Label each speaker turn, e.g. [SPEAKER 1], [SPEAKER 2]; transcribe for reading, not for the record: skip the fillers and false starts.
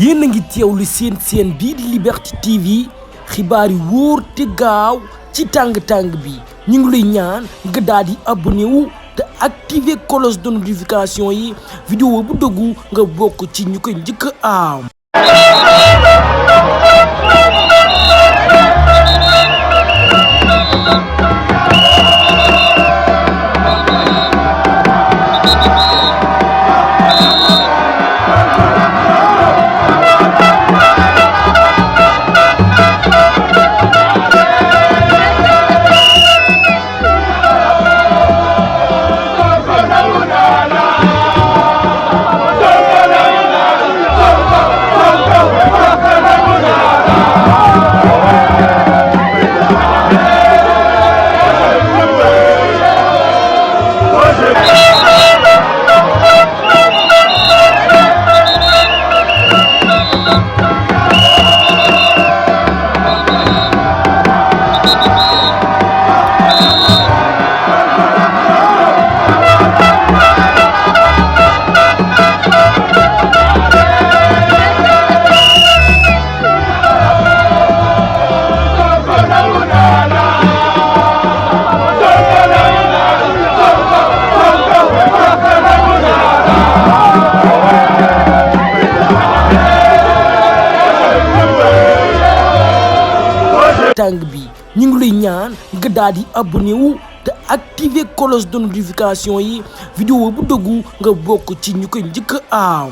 [SPEAKER 1] yéen a ngi teewlu seen bii di Liberté TV xibaar yi wóor te gaaw ci tàng bi ñu ngi lay ñaan nga daal di abonné wu te activer cloche de notification yi vidéo bu dëggu nga bokk ci ñu koy njëkk a am. tàng bi ñu ngi lay ñaan nga daal di abonné wu te activer cloche de notification yi vidéo bu dëggu nga bokk ci ñu koy njëkk a am.